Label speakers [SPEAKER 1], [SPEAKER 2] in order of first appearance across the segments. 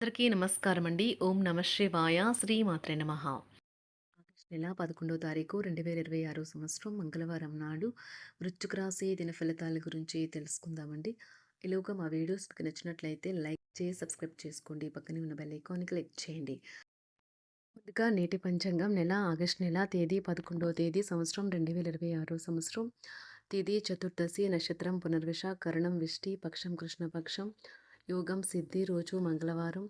[SPEAKER 1] అందరికీ నమస్కారం అండి. ఓం నమ శివాయ. శ్రీమాత్రే నమః. ఆగస్టు నెల 11వ తారీఖు 2026 సంవత్సరం మంగళవారం నాడు వృశ్చిక రాశి దిన ఫలితాల గురించి తెలుసుకుందామండి. ఈలోగా మా వీడియోస్ మీకు నచ్చినట్లయితే లైక్ చేసి సబ్స్క్రైబ్ చేసుకోండి. పక్కనే ఉన్న బెల్ ఐకాన్ని క్లిక్ చేయండి. ముందుగా నేటి పంచాంగం నెల ఆగస్టు నెల తేదీ 11వ తేదీ సంవత్సరం 2026 సంవత్సరం తిథి చతుర్దశి నక్షత్రం పునర్వశ కరణం విష్టి పక్షం కృష్ణపక్షం యోగం సిద్ధి రోజు మంగళవారం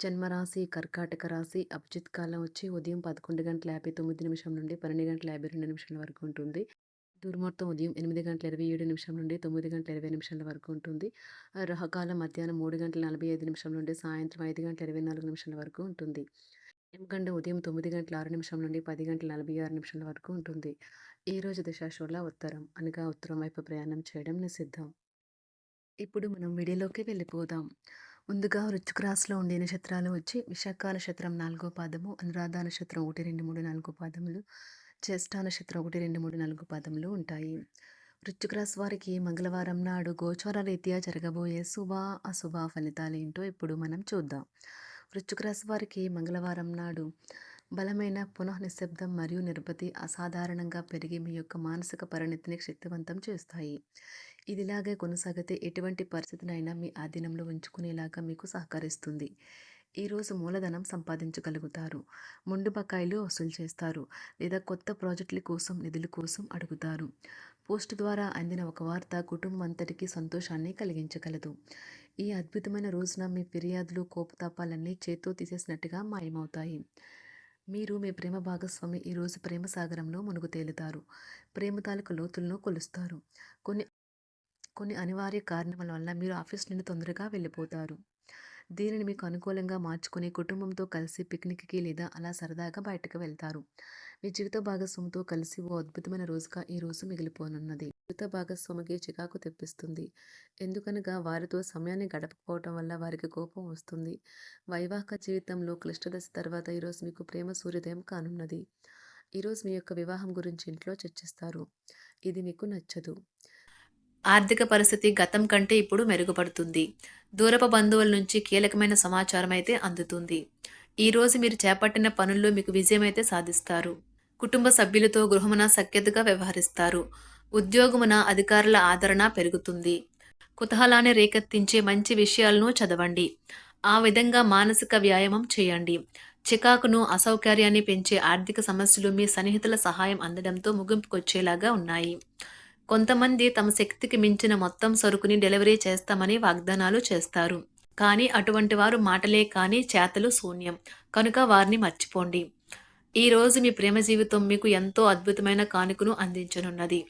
[SPEAKER 1] జన్మరాశి కర్కాటక రాశి అభిజిత్ కాలం వచ్చి ఉదయం 11:59 నుండి 12:52 వరకు ఉంటుంది. దుర్ముహూర్తం ఉదయం 8:27 నుండి 9:20 వరకు ఉంటుంది. రాహుకాలం మధ్యాహ్నం 3:45 నుండి సాయంత్రం 5:24 వరకు ఉంటుంది. యమగండ ఉదయం 9:06 నుండి 10:46 వరకు ఉంటుంది. ఈ రోజు దశాశూల ఉత్తరం అనగా ఉత్తరం వైపు ప్రయాణం చేయడం నిషిద్ధం. ఇప్పుడు మనం వీడియోలోకి వెళ్ళిపోదాం. ముందుగా వృశ్చిక రాశిలో ఉండే నక్షత్రాలు వచ్చి విశాఖ నక్షత్రం 4వ పాదము, అనురాధ నక్షత్రం 1, 2, 3, 4 పాదములు, జ్యేష్ఠ నక్షత్రం 1, 2, 3, 4 పాదములు ఉంటాయి. వృశ్చిక రాశి వారికి మంగళవారం నాడు గోచార రీత్యా జరగబోయే శుభ అశుభ ఫలితాలు ఏంటో ఇప్పుడు మనం చూద్దాం. వృశ్చిక రాశి వారికి మంగళవారం నాడు బలమైన పునఃనిశ్శబ్దం మరియు నిర్పతి అసాధారణంగా పెరిగి మీ యొక్క మానసిక పరిణతిని శక్తివంతం చేస్తాయి. ఇదిలాగే కొనసాగితే ఎటువంటి పరిస్థితినైనా మీ ఆధీనంలో ఉంచుకునేలాగా మీకు సహకరిస్తుంది. ఈరోజు మూలధనం సంపాదించగలుగుతారు. ముందు బకాయిలు వసూలు చేస్తారు లేదా కొత్త ప్రాజెక్టుల కోసం నిధుల కోసం అడుగుతారు. పోస్ట్ ద్వారా అందిన ఒక వార్త కుటుంబం అంతటికీ సంతోషాన్ని కలిగించగలదు. ఈ అద్భుతమైన రోజున మీ ఫిర్యాదులు కోపతాపాలన్నీ చేత్తో తీసేసినట్టుగా మాయమవుతాయి. మీరు మీ ప్రేమ భాగస్వామి ఈరోజు ప్రేమ సాగరంలో మునుగు తేలుతారు. ప్రేమ తాలూకు లోతులను కొలుస్తారు. కొన్ని అనివార్య కారణాల వల్ల మీరు ఆఫీస్ నుండి తొందరగా వెళ్ళిపోతారు. దీనిని మీకు అనుకూలంగా మార్చుకుని కుటుంబంతో కలిసి పిక్నిక్కి లేదా అలా సరదాగా బయటకు వెళ్తారు. మీ జీవిత భాగస్వామితో కలిసి ఓ అద్భుతమైన రోజుగా ఈ రోజు మిగిలిపోనున్నది. జీవిత భాగస్వామికి చికాకు తెప్పిస్తుంది. ఎందుకనగా వారితో సమయాన్ని గడపకపోవటం వల్ల వారికి కోపం వస్తుంది. వైవాహిక జీవితంలో క్లిష్ట దశ తర్వాత ఈరోజు మీకు ప్రేమ సూర్యోదయం కానున్నది. ఈరోజు మీ యొక్క వివాహం గురించి ఇంట్లో చర్చిస్తారు. ఇది మీకు నచ్చదు. ఆర్థిక పరిస్థితి గతం కంటే ఇప్పుడు మెరుగుపడుతుంది. దూరపు బంధువుల నుంచి కీలకమైన సమాచారం అయితే అందుతుంది. ఈరోజు మీరు చేపట్టిన పనుల్లో మీకు విజయం అయితే సాధిస్తారు. కుటుంబ సభ్యులతో గృహమున సఖ్యతగా వ్యవహరిస్తారు. ఉద్యోగమున అధికారుల ఆదరణ పెరుగుతుంది. కుతూహలాన్ని రేకెత్తించే మంచి విషయాలను చదవండి. ఆ విధంగా మానసిక వ్యాయామం చేయండి. చికాకును అసౌకర్యాన్ని పెంచే ఆర్థిక సమస్యలు మీ సన్నిహితుల సహాయం అందడంతో ముగింపుకొచ్చేలాగా ఉన్నాయి. కొంతమంది తమ శక్తికి మించిన మొత్తం సరుకుని డెలివరీ చేస్తామని వాగ్దానాలు చేస్తారు. కానీ అటువంటి వారు మాటలే కానీ చేతలు శూన్యం. కనుక వారిని మర్చిపోండి. ఈ రోజు మీ ప్రేమ జీవితం మీకు ఎంతో అద్భుతమైన కానుకను అందించనున్నది.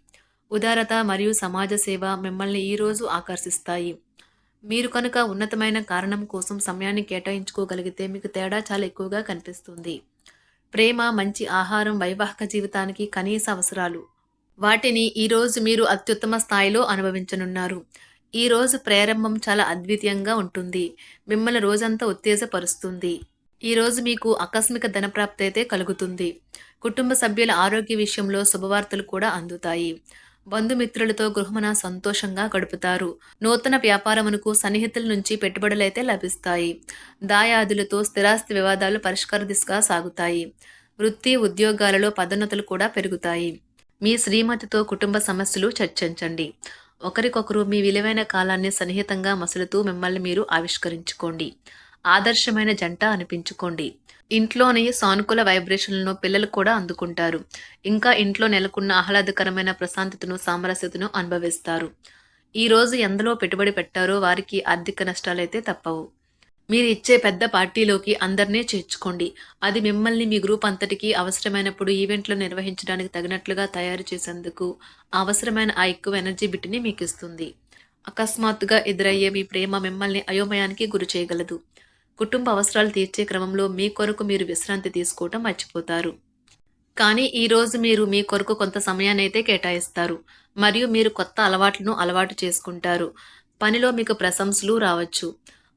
[SPEAKER 1] ఉదారత మరియు సమాజ సేవ మిమ్మల్ని ఈ రోజు ఆకర్షిస్తాయి. మీరు కనుక ఉన్నతమైన కారణం కోసం సమయాన్ని కేటాయించుకోగలిగితే మీకు తేడా చాలా ఎక్కువగా కనిపిస్తుంది. ప్రేమ, మంచి ఆహారం వైవాహిక జీవితానికి కనీస అవసరాలు. వాటిని ఈరోజు మీరు అత్యుత్తమ స్థాయిలో అనుభవించనున్నారు. ఈ రోజు ప్రారంభం చాలా అద్వితీయంగా ఉంటుంది. మిమ్మల్ని రోజంతా ఉత్తేజపరుస్తుంది. ఈరోజు మీకు ఆకస్మిక ధనప్రాప్తి అయితే కలుగుతుంది. కుటుంబ సభ్యుల ఆరోగ్య విషయంలో శుభవార్తలు కూడా అందుతాయి. బంధుమిత్రులతో గృహమున సంతోషంగా గడుపుతారు. నూతన వ్యాపారమునకు సన్నిహితుల నుంచి పెట్టుబడులైతే లభిస్తాయి. దాయాదులతో స్థిరాస్తి వివాదాలు పరిష్కార దిశగా సాగుతాయి. వృత్తి ఉద్యోగాలలో పదోన్నతులు కూడా పెరుగుతాయి. మీ శ్రీమతితో కుటుంబ సమస్యలు చర్చించండి. ఒకరికొకరు మీ విలువైన కాలాన్ని సన్నిహితంగా మసులుతూ మిమ్మల్ని మీరు ఆవిష్కరించుకోండి. ఆదర్శమైన జంట అనిపించుకోండి. ఇంట్లోని సానుకూల వైబ్రేషన్లను పిల్లలు కూడా అందుకుంటారు. ఇంకా ఇంట్లో నెలకొన్న ఆహ్లాదకరమైన ప్రశాంతతను సామరస్యతను అనుభవిస్తారు. ఈ రోజు ఎందులో పెట్టుబడి పెట్టారో వారికి ఆర్థిక నష్టాలైతే తప్పవు. మీరు ఇచ్చే పెద్ద పార్టీలోకి అందరినీ చేర్చుకోండి. అది మిమ్మల్ని మీ గ్రూప్ అంతటికీ అవసరమైనప్పుడు ఈవెంట్లు నిర్వహించడానికి తగినట్లుగా తయారు చేసేందుకు అవసరమైన ఆ ఎక్కువ ఎనర్జీ బిట్ని మీకు ఇస్తుంది. అకస్మాత్తుగా ఎదురయ్యే మీ ప్రేమ మిమ్మల్ని అయోమయానికి గురి చేయగలదు. కుటుంబ అవసరాలు తీర్చే క్రమంలో మీ కొరకు మీరు విశ్రాంతి తీసుకోవటం మర్చిపోతారు. కానీ ఈరోజు మీరు మీ కొరకు కొంత సమయాన్ని అయితే కేటాయిస్తారు మరియు మీరు కొత్త అలవాట్లను అలవాటు చేసుకుంటారు. పనిలో మీకు ప్రశంసలు రావచ్చు.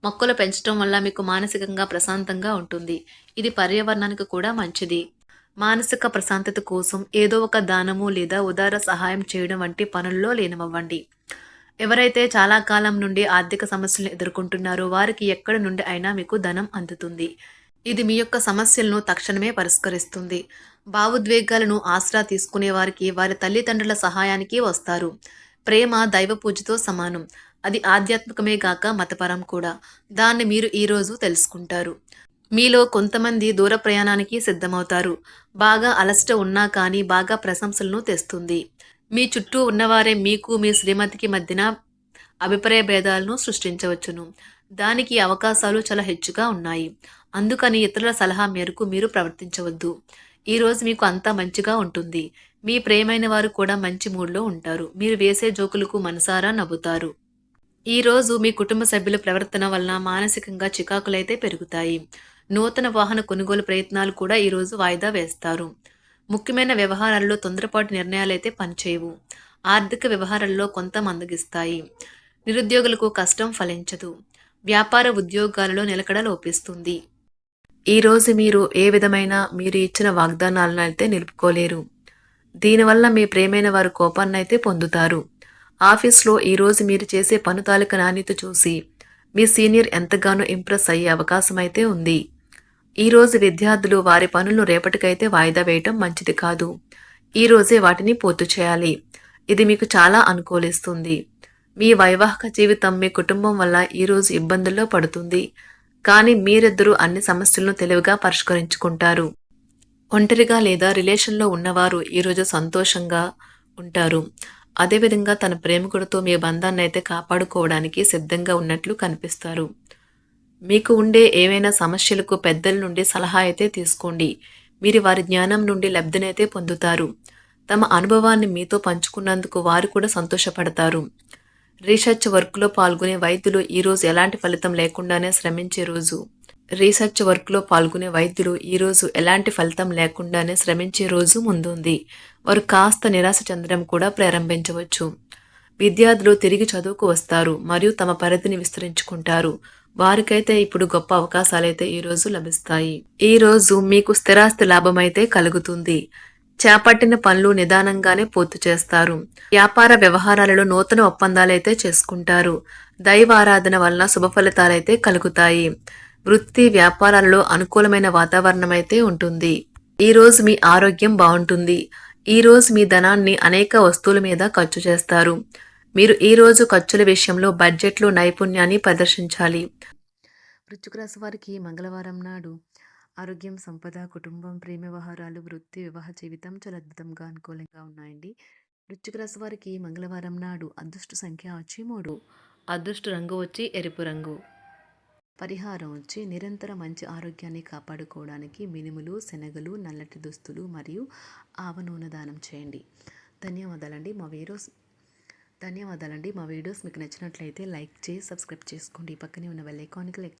[SPEAKER 1] మొక్కలు పెంచడం వల్ల మీకు మానసికంగా ప్రశాంతంగా ఉంటుంది. ఇది పర్యావరణానికి కూడా మంచిది. మానసిక ప్రశాంతత కోసం ఏదో ఒక దానము లేదా ఉదార సహాయం చేయడం వంటి పనుల్లో లీనమవ్వండి. ఎవరైతే చాలా కాలం నుండి ఆర్థిక సమస్యలను ఎదుర్కొంటున్నారో వారికి ఎక్కడి నుండి అయినా మీకు ధనం అందుతుంది. ఇది మీ యొక్క సమస్యలను తక్షణమే పరిష్కరిస్తుంది. భావోద్వేగాలను ఆసరా తీసుకునే వారికి వారి తల్లిదండ్రుల సహాయానికి వస్తారు. ప్రేమ దైవ పూజతో సమానం. అది ఆధ్యాత్మికమే గాక మతపరం కూడా. దాన్ని మీరు ఈరోజు తెలుసుకుంటారు. మీలో కొంతమంది దూర ప్రయాణానికి సిద్ధమవుతారు. బాగా అలసట ఉన్నా కానీ బాగా ప్రశంసలను తెస్తుంది. మీ చుట్టూ ఉన్నవారే మీకు మీ శ్రీమతికి మధ్యన అభిప్రాయ భేదాలను సృష్టించవచ్చును. దానికి అవకాశాలు చాలా హెచ్చుగా ఉన్నాయి. అందుకని ఇతరుల సలహా మేరకు మీరు ప్రవర్తించవద్దు. ఈరోజు మీకు అంతా మంచిగా ఉంటుంది. మీ ప్రియమైన వారు కూడా మంచి మూడ్లో ఉంటారు. మీరు వేసే జోకులకు మనసారా నవ్వుతారు. ఈరోజు మీ కుటుంబ సభ్యుల ప్రవర్తన వలన మానసికంగా చికాకులైతే పెరుగుతాయి. నూతన వాహన కొనుగోలు ప్రయత్నాలు కూడా ఈరోజు వాయిదా వేస్తారు. ముఖ్యమైన వ్యవహారాల్లో తొందరపాటు నిర్ణయాలైతే పనిచేయవు. ఆర్థిక వ్యవహారాల్లో కొంత మందగిస్తాయి. నిరుద్యోగులకు కష్టం ఫలించదు. వ్యాపార ఉద్యోగాలలో నిలకడ లోపిస్తుంది. ఈరోజు మీరు ఏ విధమైన మీరు ఇచ్చిన వాగ్దానాలను అయితే నిలుపుకోలేరు. దీనివల్ల మీ ప్రేమైన వారు కోపాన్నైతే పొందుతారు. ఆఫీస్లో ఈరోజు మీరు చేసే పను తాలూకా నాణ్యత చూసి మీ సీనియర్ ఎంతగానో ఇంప్రెస్ అయ్యే అవకాశం అయితే ఉంది. ఈరోజు విద్యార్థులు వారి పనులను రేపటికైతే వాయిదా వేయటం మంచిది కాదు. ఈరోజే వాటిని పూర్తి చేయాలి. ఇది మీకు చాలా అనుకూలిస్తుంది. మీ వైవాహిక జీవితం మీ కుటుంబం వల్ల ఈరోజు ఇబ్బందుల్లో పడుతుంది. కానీ మీరిద్దరూ అన్ని సమస్యలను తెలివిగా పరిష్కరించుకుంటారు. ఒంటరిగా లేదా రిలేషన్లో ఉన్నవారు ఈరోజు సంతోషంగా ఉంటారు. అదేవిధంగా తన ప్రేమికుడితో మీ బంధాన్ని అయితే కాపాడుకోవడానికి సిద్ధంగా ఉన్నట్లు కనిపిస్తారు. మీకు ఉండే ఏవైనా సమస్యలకు పెద్దల నుండి సలహా అయితే తీసుకోండి. మీరు వారి జ్ఞానం నుండి లబ్ధినైతే పొందుతారు. తమ అనుభవాన్ని మీతో పంచుకున్నందుకు వారు కూడా సంతోషపడతారు. రీసెర్చ్ వర్క్లో పాల్గొనే వైద్యులు ఈరోజు ఎలాంటి ఫలితం లేకుండానే శ్రమించే రోజు. రీసెర్చ్ వర్క్లో పాల్గొనే వైద్యులు ఈరోజు ఎలాంటి ఫలితం లేకుండానే శ్రమించే రోజు ముందుంది. వారు కాస్త నిరాశ చెందడం కూడా ప్రారంభించవచ్చు. విద్యార్థులు తిరిగి చదువుకు వస్తారు మరియు తమ పరిధిని విస్తరించుకుంటారు. వారికైతే ఇప్పుడు గొప్ప అవకాశాలైతే ఈరోజు లభిస్తాయి. ఈరోజు మీకు స్థిరాస్తి లాభమైతే కలుగుతుంది. చేపట్టిన పనులు నిదానంగానే పూర్తి చేస్తారు. వ్యాపార వ్యవహారాలలో నూతన ఒప్పందాలైతే చేసుకుంటారు. దైవ ఆరాధన వలన శుభ ఫలితాలైతే కలుగుతాయి. వృత్తి వ్యాపారాలలో అనుకూలమైన వాతావరణం అయితే ఉంటుంది. ఈరోజు మీ ఆరోగ్యం బాగుంటుంది. ఈరోజు మీ ధనాన్ని అనేక వస్తువుల మీద ఖర్చు చేస్తారు. మీరు ఈరోజు ఖర్చుల విషయంలో బడ్జెట్లో నైపుణ్యాన్ని ప్రదర్శించాలి. వృశ్చిక రాశి వారికి మంగళవారం నాడు ఆరోగ్యం, సంపద, కుటుంబం, ప్రేమ వ్యవహారాలు, వృత్తి, వివాహ జీవితం చాలా అద్భుతంగా అనుకూలంగా ఉన్నాయండి. వృశ్చిక రాశి వారికి మంగళవారం నాడు అదృష్ట సంఖ్య వచ్చి 3. అదృష్ట రంగు వచ్చి ఎరుపు రంగు. పరిహారం వచ్చి నిరంతర మంచి ఆరోగ్యాన్ని కాపాడుకోవడానికి మినుములు, శనగలు, నల్లటి దుస్తులు మరియు ఆవ నూనె దానం చేయండి. ధన్యవాదాలండి. మా వీడియోస్ మీకు నచ్చినట్లయితే లైక్ చేసి సబ్స్క్రైబ్ చేసుకోండి. పక్కనే ఉన్న బెల్ ఐకాన్కి